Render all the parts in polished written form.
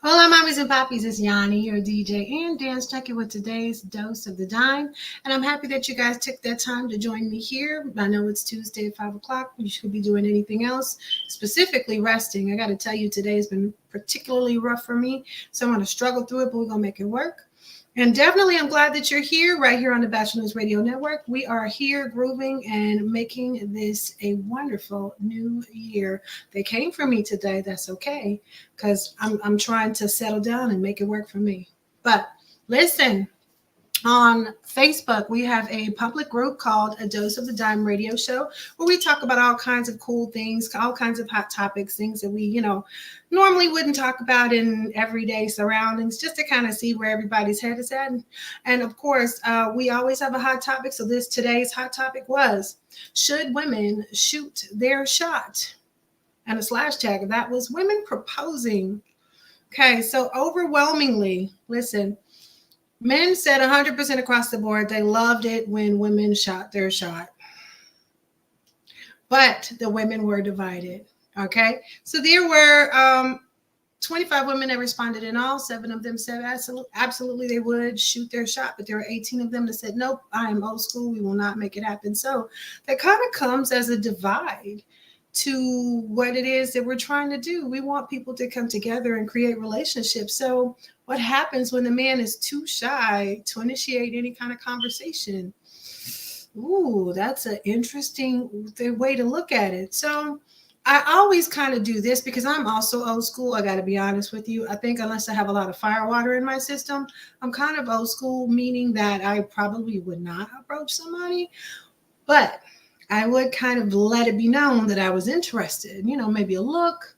Hola, mommies and poppies. It's Yawnie, your DJ and dance junkie with today's dose of the dime. And I'm happy that you guys took that time to join me here. I know it's Tuesday at 5 o'clock. You should be doing anything else, specifically resting. I got to tell you, today has been particularly rough for me. So I'm going to struggle through it, but we're going to make it work. And definitely, I'm glad that you're here, right here on the Batchelor's Radio Network. We are here grooving and making this a wonderful new year. They came for me today. That's okay, because I'm trying to settle down and make it work for me. But listen, on Facebook, we have a public group called A Dose of the Dime Radio Show, where we talk about all kinds of cool things, all kinds of hot topics, things that we, normally wouldn't talk about in everyday surroundings, just to kind of see where everybody's head is at. And of course, we always have a hot topic. So today's hot topic was, should women shoot their shot? And a slash tag, that was women proposing. Okay, so overwhelmingly, listen, men said 100% across the board they loved it when women shot their shot. But the women were divided. Okay, so there were 25 women that responded in all. 7 of them said absolutely they would shoot their shot, but there were 18 of them that said, nope, I am old school. We will not make it happen. So that kind of comes as a divide to what it is that we're trying to do. We want people to come together and create relationships. So what happens when the man is too shy to initiate any kind of conversation? Ooh, that's an interesting way to look at it. So I always kind of do this because I'm also old school. I got to be honest with you. I think unless I have a lot of fire water in my system, I'm kind of old school, meaning that I probably would not approach somebody, but I would kind of let it be known that I was interested, maybe a look,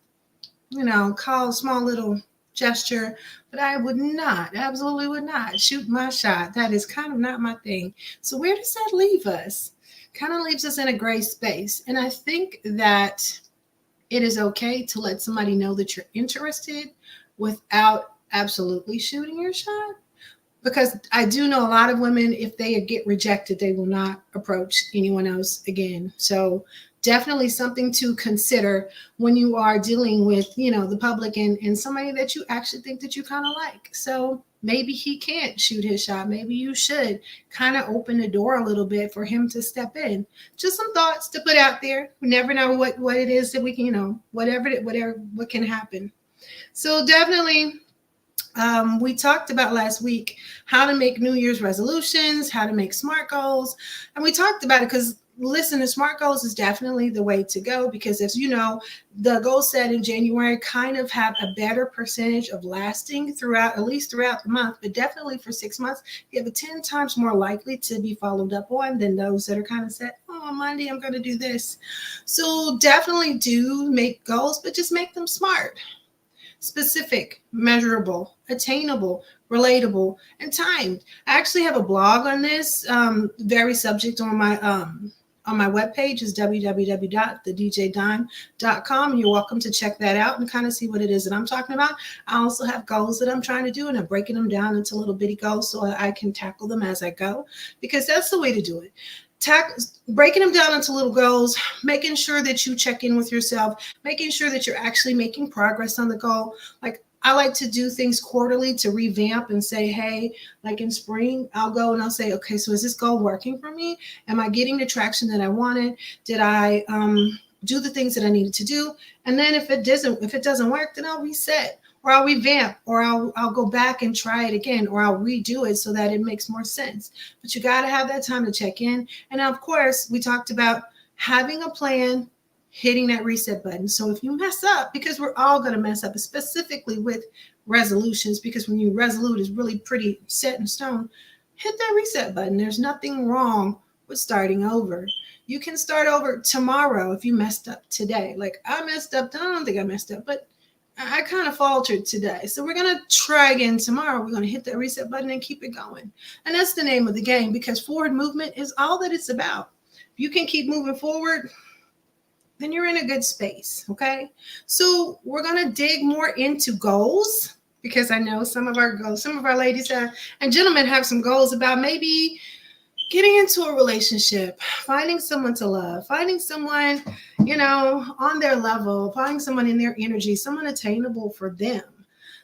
call a small little gesture, but I would not, absolutely would not shoot my shot. That is kind of not my thing. So where does that leave us? Kind of leaves us in a gray space. And I think that it is okay to let somebody know that you're interested without absolutely shooting your shot. Because I do know a lot of women, if they get rejected, they will not approach anyone else again. So definitely something to consider when you are dealing with, the public and somebody that you actually think that you kind of like. So maybe he can't shoot his shot. Maybe you should kind of open the door a little bit for him to step in. Just some thoughts to put out there. We never know what it is that we can, what can happen. So definitely, we talked about last week how to make New Year's resolutions, how to make SMART goals. And we talked about it because, listen, the SMART goals is definitely the way to go because, as you know, the goals set in January kind of have a better percentage of lasting throughout the month, but definitely for 6 months, you have a 10 times more likely to be followed up on than those that are kind of set, on Monday, I'm going to do this. So definitely do make goals, but just make them SMART. Specific, measurable, attainable, relatable, and timed. I actually have a blog on this very subject on my webpage is www.thedjdime.com. You're welcome to check that out and kind of see what it is that I'm talking about. I also have goals that I'm trying to do, and I'm breaking them down into little bitty goals so I can tackle them as I go, because that's the way to do it. Breaking them down into little goals, making sure that you check in with yourself, making sure that you're actually making progress on the goal. Like, I like to do things quarterly to revamp and say, hey, like in spring, I'll go and I'll say, okay, so is this goal working for me? Am I getting the traction that I wanted? Did I do the things that I needed to do? And then if it doesn't work, then I'll reset, or I'll revamp, or I'll go back and try it again, or I'll redo it so that it makes more sense. But you got to have that time to check in. And of course, we talked about having a plan, hitting that reset button. So if you mess up, because we're all going to mess up, specifically with resolutions, because when you resolute is really pretty set in stone, hit that reset button. There's nothing wrong with starting over. You can start over tomorrow if you messed up today. Like I messed up, I don't think I messed up, but I kind of faltered today. So we're going to try again tomorrow. We're going to hit that reset button and keep it going. And that's the name of the game, because forward movement is all that it's about. If you can keep moving forward, then you're in a good space. Okay. So we're going to dig more into goals, because I know some of our ladies and gentlemen have some goals about maybe getting into a relationship, finding someone to love, finding someone, on their level, finding someone in their energy, someone attainable for them.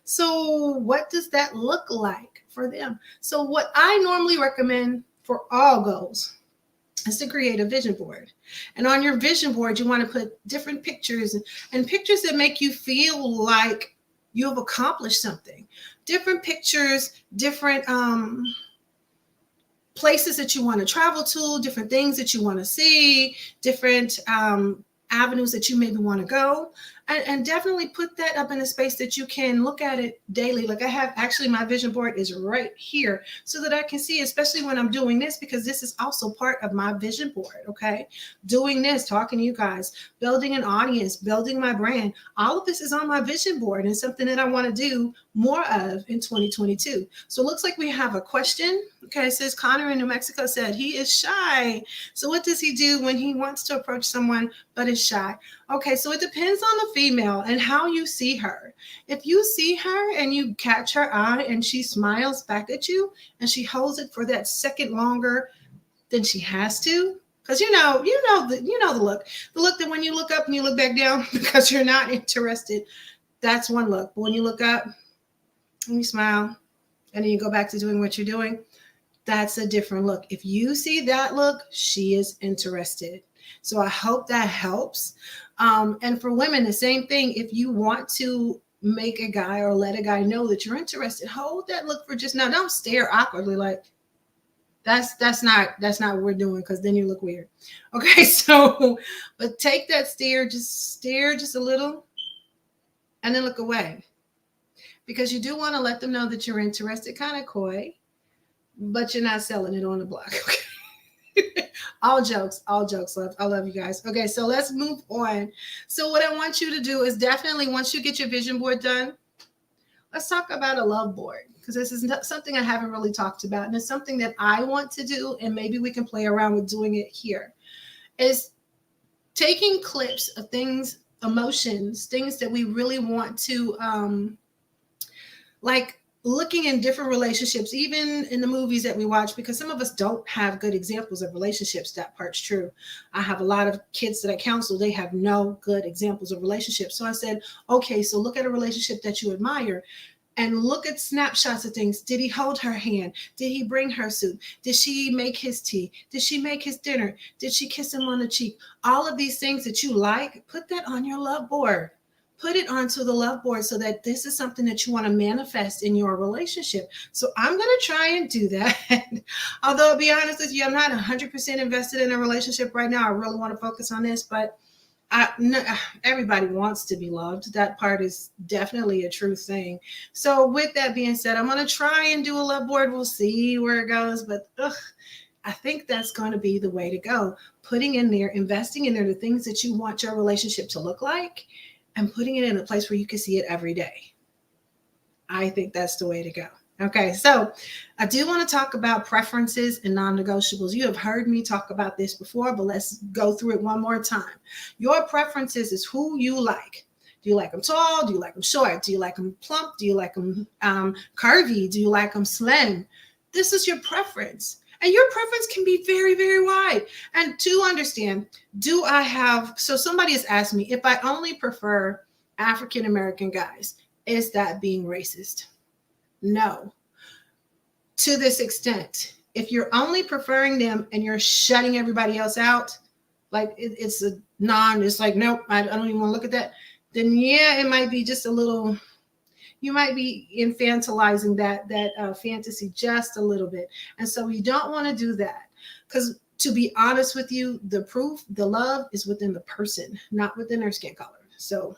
So what does that look like for them? So what I normally recommend for all goals is to create a vision board. And on your vision board, you want to put different pictures and pictures that make you feel like you have accomplished something. Different pictures, different places that you want to travel to, different things that you want to see, different avenues that you maybe want to go. And definitely put that up in a space that you can look at it daily. Like I have actually my vision board is right here so that I can see, especially when I'm doing this, because this is also part of my vision board. Okay. Doing this, talking to you guys, building an audience, building my brand. All of this is on my vision board and something that I want to do more of in 2022. So it looks like we have a question. Okay. It says Connor in New Mexico said he is shy. So what does he do when he wants to approach someone but is shy? Okay, so it depends on the female and how you see her. If you see her and you catch her eye and she smiles back at you and she holds it for that second longer than she has to, because you know the look that when you look up and you look back down because you're not interested, that's one look. But when you look up and you smile and then you go back to doing what you're doing, that's a different look. If you see that look, she is interested. So I hope that helps. And for women, the same thing. If you want to make a guy or let a guy know that you're interested, hold that look for just now. Don't stare awkwardly like that's not what we're doing, because then you look weird. Okay, so but take that stare just a little and then look away, because you do want to let them know that you're interested, kind of coy, but you're not selling it on the block. Okay. all jokes, love. I love you guys. Okay, so let's move on. So what I want you to do is definitely, once you get your vision board done, let's talk about a love board, because this is something I haven't really talked about, and it's something that I want to do, and maybe we can play around with doing it here, is taking clips of things, emotions, things that we really want to like looking in different relationships, even in the movies that we watch, because some of us don't have good examples of relationships. That part's true. I have a lot of kids that I counsel, they have no good examples of relationships. So I said, okay, so look at a relationship that you admire and look at snapshots of things. Did he hold her hand? Did he bring her soup? Did she make his tea? Did she make his dinner? Did she kiss him on the cheek? All of these things that you like, put that on your love board. Put it onto the love board so that this is something that you want to manifest in your relationship. So I'm going to try and do that. Although, to be honest with you, I'm not 100% invested in a relationship right now. I really want to focus on this, but everybody wants to be loved. That part is definitely a true thing. So with that being said, I'm going to try and do a love board. We'll see where it goes, but I think that's going to be the way to go. Putting in there, investing in there the things that you want your relationship to look like, and putting it in a place where you can see it every day. I think that's the way to go. Okay, so I do want to talk about preferences and non-negotiables. You have heard me talk about this before, but let's go through it one more time. Your preferences is who you like. Do you like them tall? Do you like them short? Do you like them plump? Do you like them curvy? Do you like them slim? This is your preference. And your preference can be very, very wide. And to understand, so somebody has asked me, if I only prefer African-American guys, is that being racist? No. To this extent, if you're only preferring them and you're shutting everybody else out, like it's like, nope, I don't even want to look at that, then yeah, it might be just a little, you might be infantilizing that fantasy just a little bit. And so you don't want to do that, because to be honest with you, the love is within the person, not within their skin color. So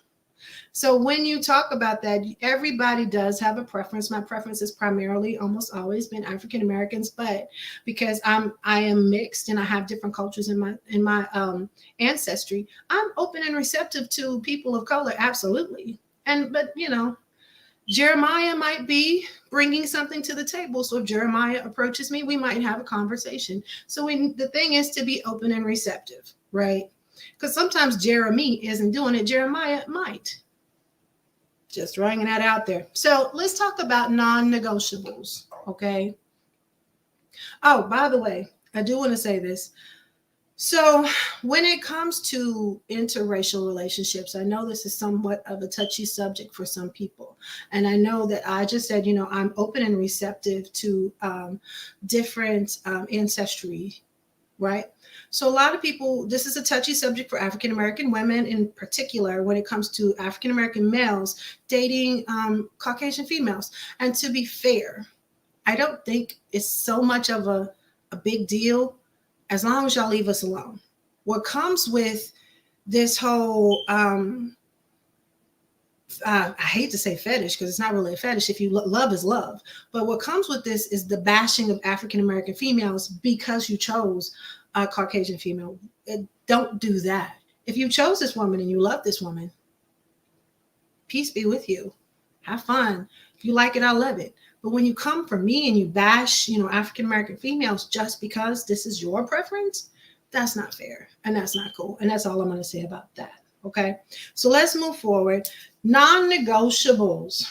when you talk about that, everybody does have a preference. My preference is primarily almost always been African Americans, but because I am mixed and I have different cultures in my ancestry, I'm open and receptive to people of color, absolutely. But you know, Jeremiah might be bringing something to the table. So if Jeremiah approaches me, we might have a conversation. So the thing is to be open and receptive, right? Because sometimes Jeremy isn't doing it. Jeremiah might. Just throwing that out there. So let's talk about non-negotiables, okay? Oh, by the way, I do want to say this. So when it comes to interracial relationships, I know this is somewhat of a touchy subject for some people. And I know that I just said, I'm open and receptive to different ancestry, right? So a lot of people, this is a touchy subject for African-American women in particular when it comes to African-American males dating Caucasian females. And to be fair, I don't think it's so much of a big deal as long as y'all leave us alone. What comes with this whole, I hate to say fetish because it's not really a fetish. If you love is love. But what comes with this is the bashing of African-American females because you chose a Caucasian female. Don't do that. If you chose this woman and you love this woman, peace be with you. Have fun. If you like it, I love it. But when you come for me and you bash, African-American females just because this is your preference, that's not fair and that's not cool. And that's all I'm going to say about that. Okay. So let's move forward. Non-negotiables.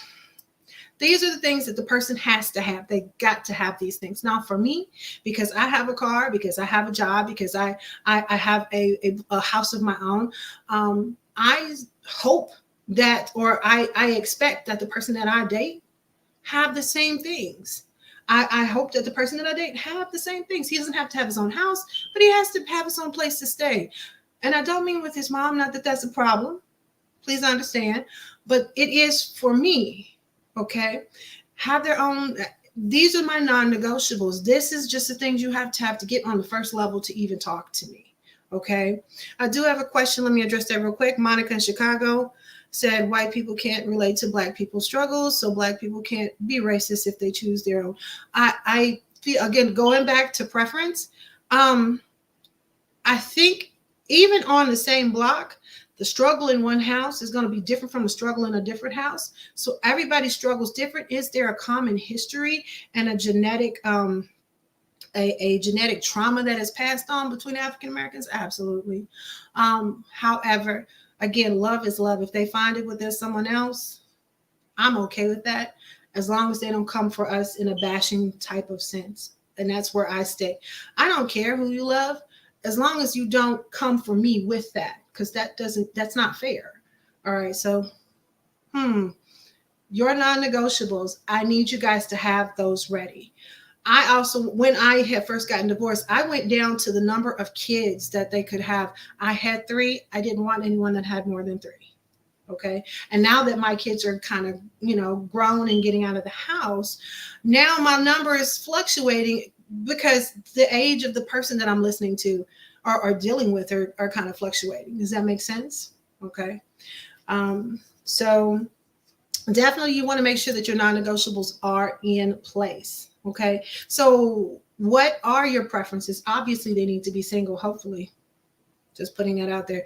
These are the things that the person has to have. They got to have these things. Now, for me, because I have a car, because I have a job, because I have a house of my own, I hope that, or I expect that the person that I date have the same things. I hope that the person that I date have the same things. He doesn't have to have his own house, but he has to have his own place to stay. And I don't mean with his mom, not that that's a problem. Please understand. But it is for me, okay? Have their own. These are my non-negotiables. This is just the things you have to get on the first level to even talk to me, okay? I do have a question. Let me address that real quick. Monica in Chicago said white people can't relate to black people's struggles, so black people can't be racist if they choose their own. I feel, again, going back to preference, I think even on the same block, the struggle in one house is going to be different from the struggle in a different house. So everybody struggles different. Is there a common history and a genetic a genetic trauma that is passed on between African Americans? Absolutely. However, again, love is love. If they find it within someone else, I'm okay with that, as long as they don't come for us in a bashing type of sense. And that's where I stay. I don't care who you love, as long as you don't come for me with that, because that's not fair. All right, so your non-negotiables, I need you guys to have those ready. I also, when I had first gotten divorced, I went down to the number of kids that they could have. I had 3. I didn't want anyone that had more than 3. Okay. And now that my kids are kind of, grown and getting out of the house, now my number is fluctuating because the age of the person that I'm listening to or dealing with are kind of fluctuating. Does that make sense? Okay. So definitely you want to make sure that your non-negotiables are in place. Okay. So what are your preferences? Obviously they need to be single, hopefully. Just putting that out there.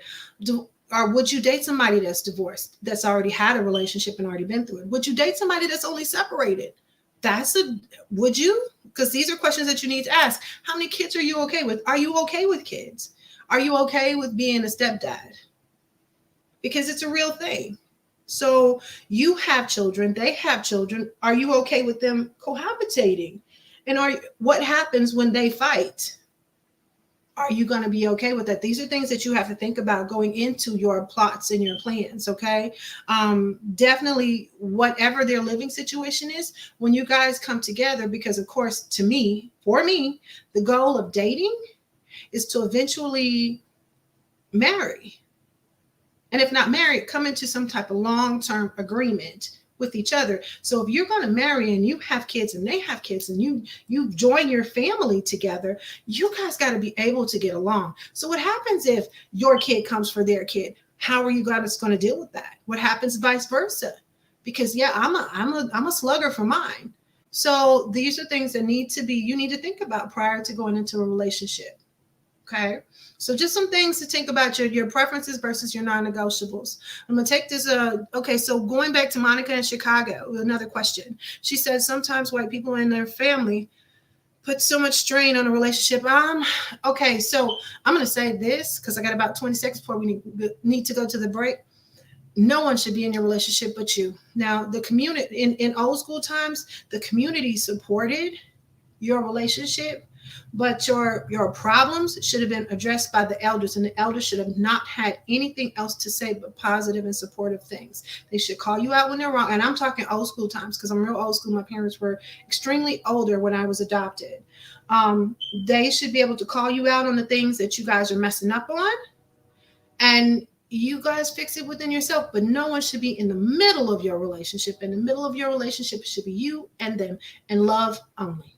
Or would you date somebody that's divorced, that's already had a relationship and already been through it? Would you date somebody that's only separated? Would you? Because these are questions that you need to ask. How many kids are you okay with? Are you okay with kids? Are you okay with being a stepdad? Because it's a real thing. So you have children, they have children. Are you okay with them cohabitating? And what happens when they fight? Are you going to be okay with that? These are things that you have to think about going into your plots and your plans, okay? Definitely, whatever their living situation is, when you guys come together, because of course, for me, the goal of dating is to eventually marry. And if not married, come into some type of long-term agreement with each other. So if you're going to marry and you have kids and they have kids and you join your family together, you guys got to be able to get along. So what happens if your kid comes for their kid? How are you guys going to deal with that? What happens vice versa? Because I'm a slugger for mine. So these are things that you need to think about prior to going into a relationship. Okay. So just some things to think about your preferences versus your non-negotiables. I'm going to take this. Okay. So going back to Monica in Chicago, another question. She said, sometimes white people in their family put so much strain on a relationship. Okay. So I'm going to say this because I got about 20 seconds before we need to go to the break. No one should be in your relationship but you. Now, the community in old school times, the community supported your relationship. But your problems should have been addressed by the elders, and the elders should have not had anything else to say but positive and supportive things. They should call you out when they're wrong. And I'm talking old school times, because I'm real old school. My parents were extremely older when I was adopted. They should be able to call you out on the things that you guys are messing up on, and you guys fix it within yourself. But no one should be in the middle of your relationship. In the middle of your relationship, it should be you and them, and love only.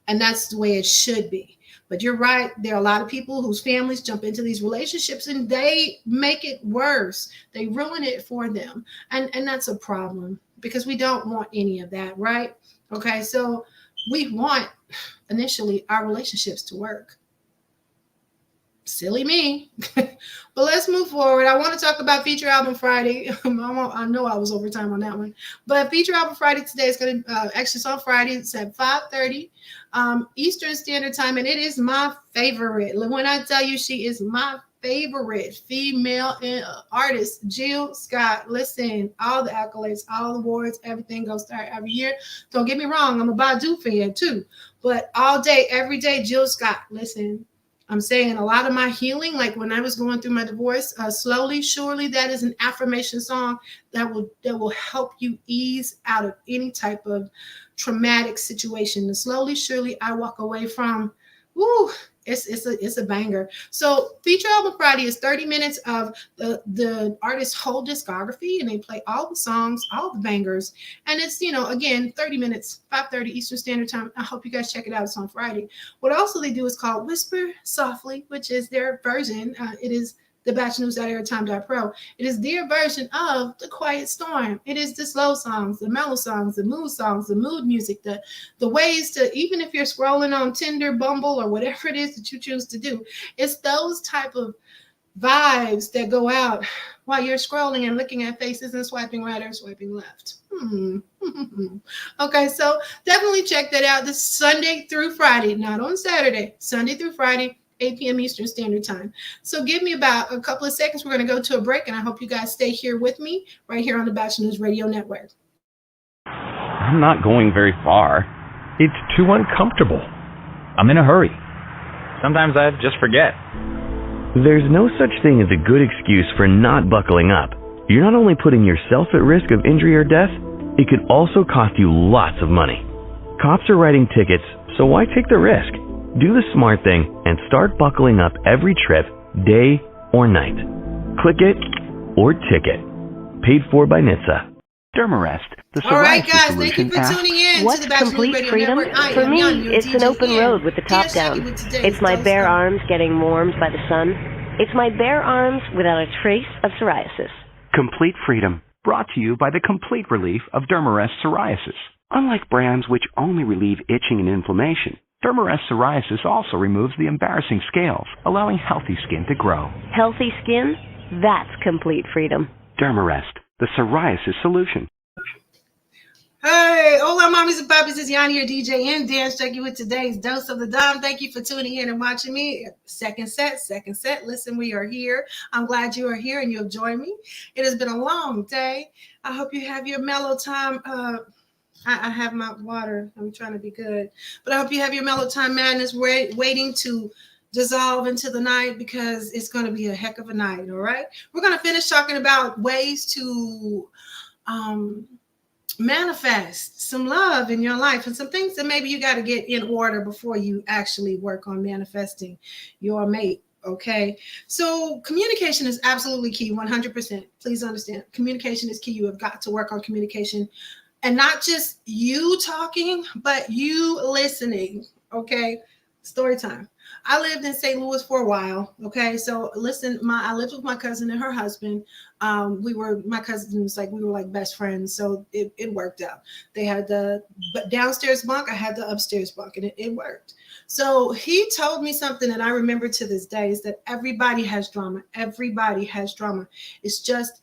And that's the way it should be. But you're right. There are a lot of people whose families jump into these relationships and they make it worse. They ruin it for them. And that's a problem, because we don't want any of that, right? Okay, so we want initially our relationships to work. Silly me. But let's move forward. I want to talk about Feature Album Friday. I know I was overtime on that one. But Feature Album Friday today is going to, actually it's on Friday. It's at 5:30 Eastern Standard Time. And it is my favorite. When I tell you she is my favorite female artist, Jill Scott. Listen, all the accolades, all the awards, everything goes to her every year. Don't get me wrong. I'm a Badu fan too. But all day, every day, Jill Scott. Listen, I'm saying a lot of my healing, like when I was going through my divorce, slowly, surely, that is an affirmation song that will help you ease out of any type of traumatic situation. And slowly, surely, I walk away from, it's a banger. So Feature Album Friday is 30 minutes of the artist's whole discography, and they play all the songs, all the bangers. And it's, again, 30 minutes, 5:30 Eastern Standard Time. I hope you guys check it out. It's on Friday. What also they do is called Whisper Softly, which is their version. It is thebatchelornews.airtime.pro. It is their version of The Quiet Storm. It is the slow songs, the mellow songs, the mood music, the ways to, even if you're scrolling on Tinder, Bumble, or whatever it is that you choose to do, it's those type of vibes that go out while you're scrolling and looking at faces and swiping right or swiping left. Okay, so definitely check that out. This is Sunday through Friday, not on Saturday. Sunday through Friday, 8 p.m. Eastern Standard Time. So give me about a couple of seconds. We're going to go to a break, and I hope you guys stay here with me right here on the Batchelor News Radio Network. I'm not going very far. It's too uncomfortable. I'm in a hurry. Sometimes I just forget. There's no such thing as a good excuse for not buckling up. You're not only putting yourself at risk of injury or death, it could also cost you lots of money. Cops are writing tickets, so why take the risk? Do the smart thing and start buckling up every trip, day or night. Click it or ticket. Paid for by NHTSA. Dermarest, the All right, psoriasis guys, thank you solution for app. tuning in What's to the Batchelor complete Radio freedom? Network. For me, it's an open road with the top down. It's my bare arms getting warmed by the sun. It's my bare arms without a trace of psoriasis. Complete freedom, brought to you by the complete relief of Dermarest psoriasis. Unlike brands which only relieve itching and inflammation, Dermarest psoriasis also removes the embarrassing scales, allowing healthy skin to grow. Healthy skin? That's complete freedom. Dermarest, the psoriasis solution. Hey, hola, mommies and poppies. It's Yawnie, your DJ and dance junkie with today's Dose of the Dom. Thank you for tuning in and watching me. Second set. Listen, we are here. I'm glad you are here and you have joined me. It has been a long day. I hope you have your mellow time. I have my water. I'm trying to be good. But I hope you have your mellow time madness waiting to dissolve into the night, because it's going to be a heck of a night, all right? We're going to finish talking about ways to manifest some love in your life and some things that maybe you got to get in order before you actually work on manifesting your mate. Okay, so communication is absolutely key, 100%. Please understand, communication is key. You have got to work on communication. And not just you talking, but you listening, okay? Story time. I lived in St. Louis for a while, okay? So listen, I lived with my cousin and her husband. My cousin was we were like best friends, so it worked out. They had the downstairs bunk, I had the upstairs bunk, and it worked. So he told me something that I remember to this day, is that everybody has drama. Everybody has drama. It's just,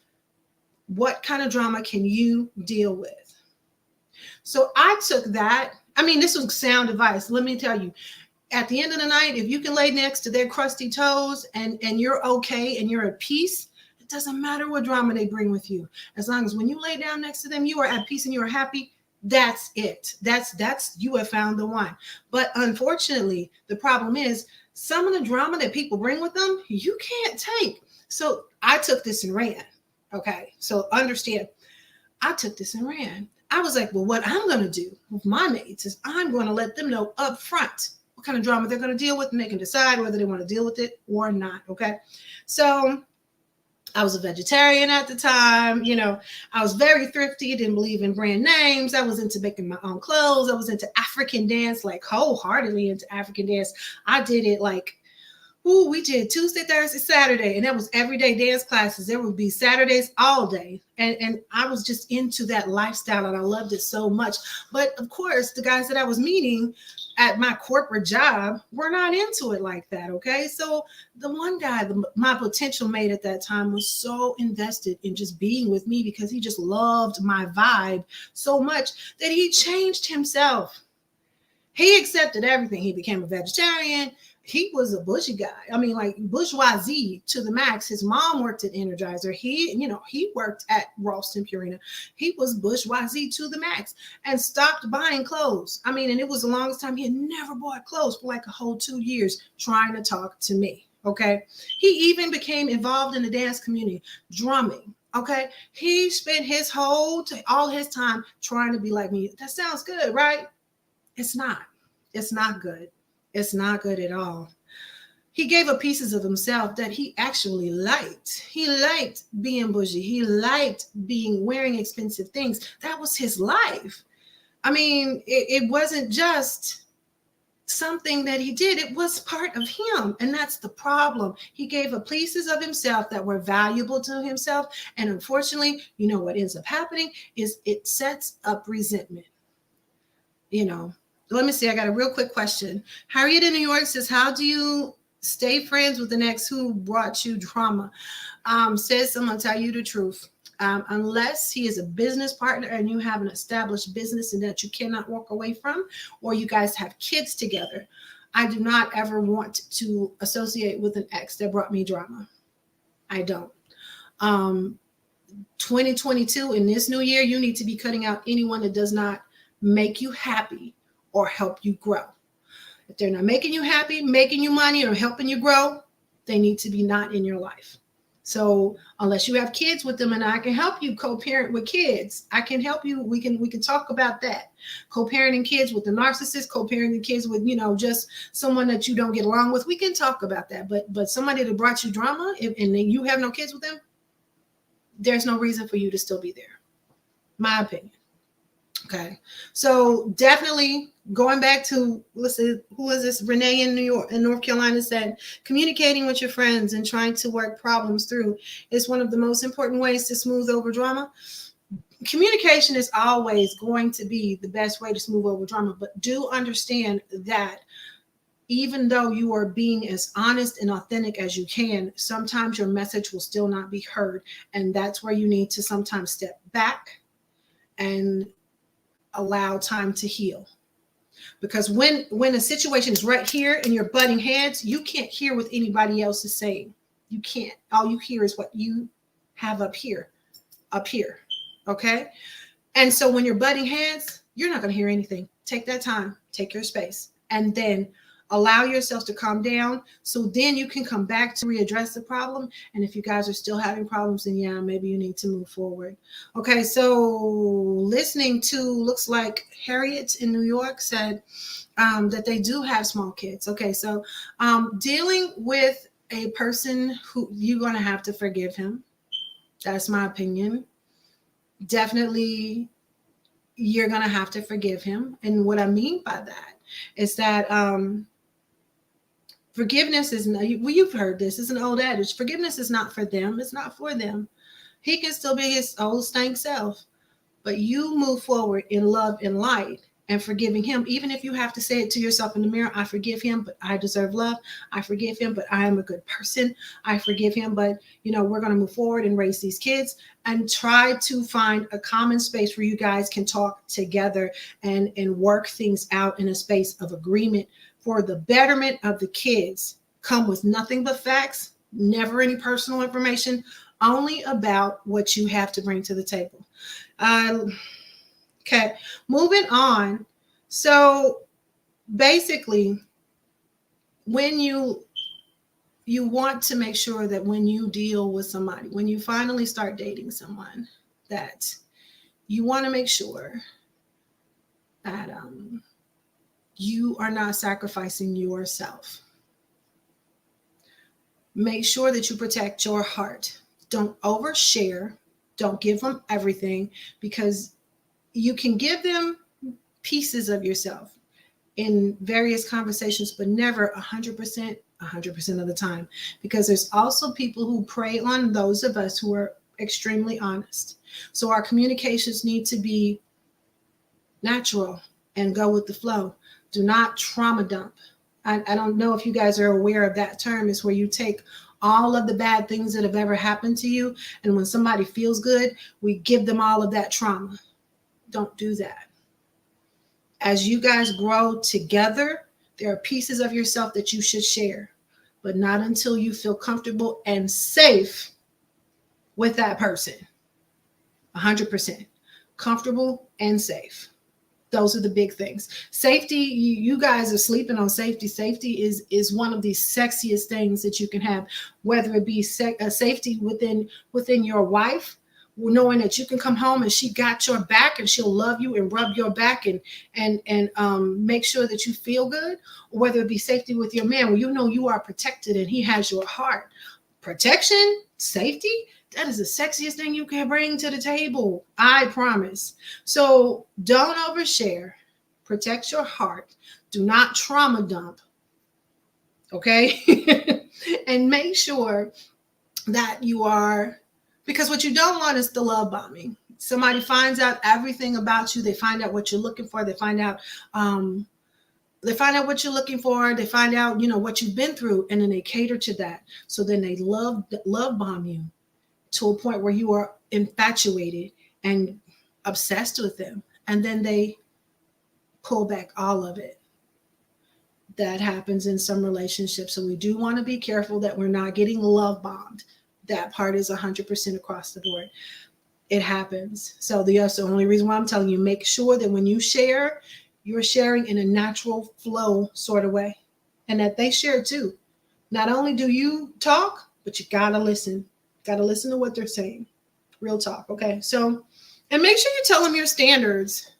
what kind of drama can you deal with? So I took that. I mean, this was sound advice. Let me tell you, at the end of the night, if you can lay next to their crusty toes and you're okay and you're at peace, it doesn't matter what drama they bring with you. As long as when you lay down next to them, you are at peace and you are happy, That's it. That's you have found the one. But unfortunately, the problem is some of the drama that people bring with them, you can't take. So I took this and ran. Okay. So understand, I took this and ran. I was like, well, what I'm going to do with my mates is I'm going to let them know up front what kind of drama they're going to deal with, and they can decide whether they want to deal with it or not. Okay. So I was a vegetarian at the time. I was very thrifty, didn't believe in brand names. I was into making my own clothes. I was into African dance, like wholeheartedly into African dance. I did it like, we did Tuesday, Thursday, Saturday, and that was everyday dance classes. There would be Saturdays all day. And I was just into that lifestyle, and I loved it so much. But of course, the guys that I was meeting at my corporate job were not into it like that. Okay. So the one guy, my potential mate at that time, was so invested in just being with me because he just loved my vibe so much that he changed himself. He accepted everything. He became a vegetarian. He was a bushy guy. I mean, like bourgeoisie to the max. His mom worked at Energizer. He worked at Ralston Purina. He was bourgeoisie to the max and stopped buying clothes. I mean, and it was the longest time he had never bought clothes for like a whole 2 years trying to talk to me. Okay. He even became involved in the dance community, drumming. Okay. He spent all his time trying to be like me. That sounds good, right? It's not. It's not good. It's not good at all. He gave up pieces of himself that he actually liked. He liked being bougie. He liked wearing expensive things. That was his life. I mean, it wasn't just something that he did. It was part of him. And that's the problem. He gave up pieces of himself that were valuable to himself. And unfortunately, what ends up happening is it sets up resentment. Let me see. I got a real quick question. Harriet in New York says, how do you stay friends with an ex who brought you drama? Says someone, tell you the truth. Unless he is a business partner and you have an established business and that you cannot walk away from, or you guys have kids together, I do not ever want to associate with an ex that brought me drama. I don't. 2022, in this new year, you need to be cutting out anyone that does not make you happy or help you grow. If they're not making you happy, making you money, or helping you grow, they need to be not in your life. So unless you have kids with them, and I can help you co-parent with kids, I can help you. We can talk about that. Co-parenting kids with the narcissist, co-parenting kids with, just someone that you don't get along with. We can talk about that. But somebody that brought you drama and then you have no kids with them, there's no reason for you to still be there. My opinion. Okay. So definitely going back to, listen, who is this? Renee in North Carolina said, communicating with your friends and trying to work problems through is one of the most important ways to smooth over drama. Communication is always going to be the best way to smooth over drama, but do understand that even though you are being as honest and authentic as you can, sometimes your message will still not be heard. And that's where you need to sometimes step back and allow time to heal. Because when a situation is right here and you're butting heads, you can't hear what anybody else is saying. You can't. All you hear is what you have up here. Okay. And so when you're butting heads, you're not going to hear anything. Take that time, take your space, and then allow yourself to calm down. So then you can come back to readdress the problem. And if you guys are still having problems, then yeah, maybe you need to move forward. Okay. So listening to, looks like Harriet in New York said that they do have small kids. Okay. So dealing with a person who you're going to have to forgive him. That's my opinion. Definitely, you're going to have to forgive him. And what I mean by that is that forgiveness is, you've heard this, it's an old adage. Forgiveness is not for them. It's not for them. He can still be his old stank self, but you move forward in love and light and forgiving him. Even if you have to say it to yourself in the mirror, I forgive him, but I deserve love. I forgive him, but I am a good person. I forgive him, but we're going to move forward and raise these kids and try to find a common space where you guys can talk together and work things out in a space of agreement for the betterment of the kids. Come with nothing but facts, never any personal information, only about what you have to bring to the table. Okay, moving on. So basically, when you want to make sure that when you deal with somebody, when you finally start dating someone, that you want to make sure that you are not sacrificing yourself. Make sure that you protect your heart. Don't overshare. Don't give them everything, because you can give them pieces of yourself in various conversations, but never 100% of the time, because there's also people who prey on those of us who are extremely honest. So our communications need to be natural and go with the flow. Do not trauma dump. I don't know if you guys are aware of that term. It's where you take all of the bad things that have ever happened to you, and when somebody feels good, we give them all of that trauma. Don't do that. As you guys grow together, there are pieces of yourself that you should share, but not until you feel comfortable and safe with that person. 100%. Comfortable and safe. Those are the big things. Safety, you guys are sleeping on safety. Safety is one of the sexiest things that you can have, whether it be safety within your wife, knowing that you can come home and she got your back and she'll love you and rub your back and make sure that you feel good, or whether it be safety with your man, where you know you are protected and he has your heart. Protection, safety, that is the sexiest thing you can bring to the table. I promise. So don't overshare. Protect your heart. Do not trauma dump. Okay? And make sure that you are, because what you don't want is the love bombing. Somebody finds out everything about you. They find out what you're looking for. They find out what you're looking for. They find out, what you've been through, and then they cater to that. So then they love bomb you to a point where you are infatuated and obsessed with them. And then they pull back all of it. That happens in some relationships. So we do want to be careful that we're not getting love bombed. That part is 100% across the board. It happens. So that's the only reason why I'm telling you, make sure that when you share, you're sharing in a natural flow sort of way, and that they share too. Not only do you talk, but you gotta listen. Gotta listen to what they're saying. Real talk. Okay. So, and make sure you tell them your standards.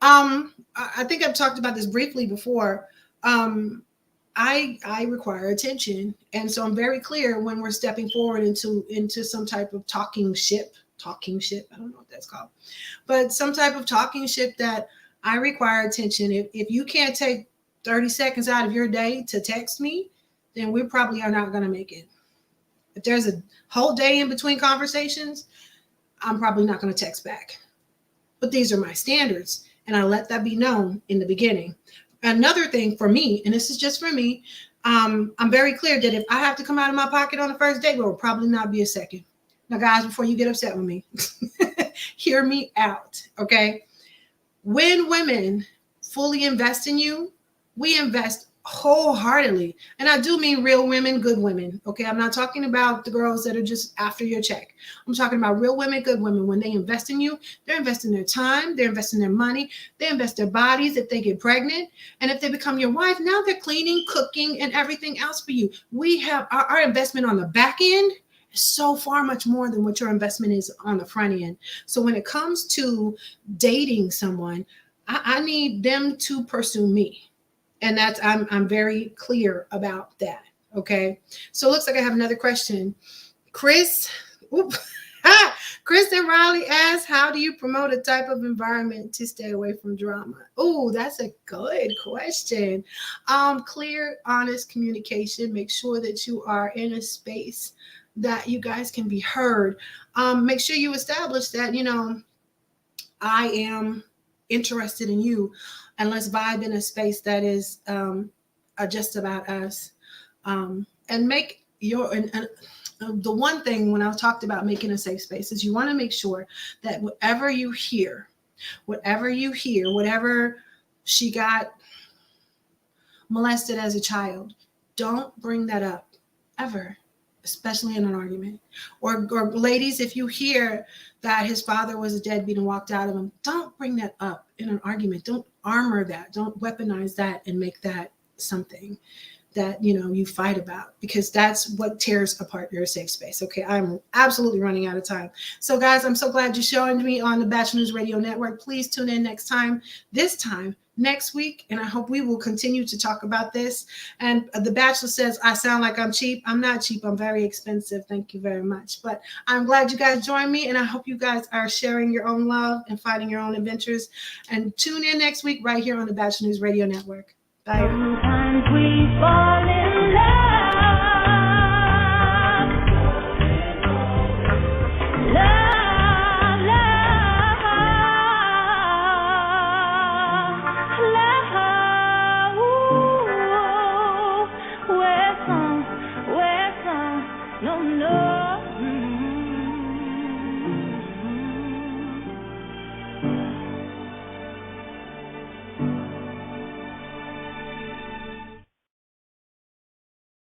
I think I've talked about this briefly before. I require attention. And so I'm very clear when we're stepping forward into some type of talking ship. I don't know what that's called, but some type of talking ship that I require attention. If you can't take 30 seconds out of your day to text me, then we probably are not going to make it. If there's a whole day in between conversations, I'm probably not going to text back. But these are my standards, and I let that be known in the beginning. Another thing for me, and this is just for me, I'm very clear that if I have to come out of my pocket on the first date, it will probably not be a second. Now, guys, before you get upset with me, hear me out, okay? When women fully invest in you, we invest wholeheartedly. And I do mean real women, good women, okay? I'm not talking about the girls that are just after your check. I'm talking about real women, good women. When they invest in you, they're investing their time, they're investing their money, they invest their bodies if they get pregnant. And if they become your wife, now they're cleaning, cooking, and everything else for you. We have our investment on the back end is so far much more than what your investment is on the front end. So when it comes to dating someone, I need them to pursue me. And that's, I'm very clear about that. Okay. So it looks like I have another question. Chris and Riley asks, how do you promote a type of environment to stay away from drama? Oh, that's a good question. Clear, honest communication. Make sure that you are in a space that you guys can be heard. Make sure you establish that, I am interested in you, and let's vibe in a space that is just about us. And make the one thing when I talked about making a safe space is you want to make sure that whatever she got molested as a child, don't bring that up ever. especially in an argument. Or ladies, if you hear that his father was a deadbeat and walked out of him, don't bring that up in an argument. Don't armor that. Don't weaponize that and make that something that, you know, you fight about, because that's what tears apart your safe space. Okay, I'm absolutely running out of time. So guys, I'm so glad you joined me on the Batchelor News Radio Network. Please tune in next time, next week, and I hope we will continue to talk about this. And the Batchelor says I sound like I'm cheap. I'm not cheap. I'm very expensive. Thank you very much. But I'm glad you guys joined me, and I hope you guys are sharing your own love and fighting your own adventures. And tune in next week right here on the Batchelor News Radio Network. Bye. Sometimes we fall in love. Love, love, love. Ooh, where some, no, no.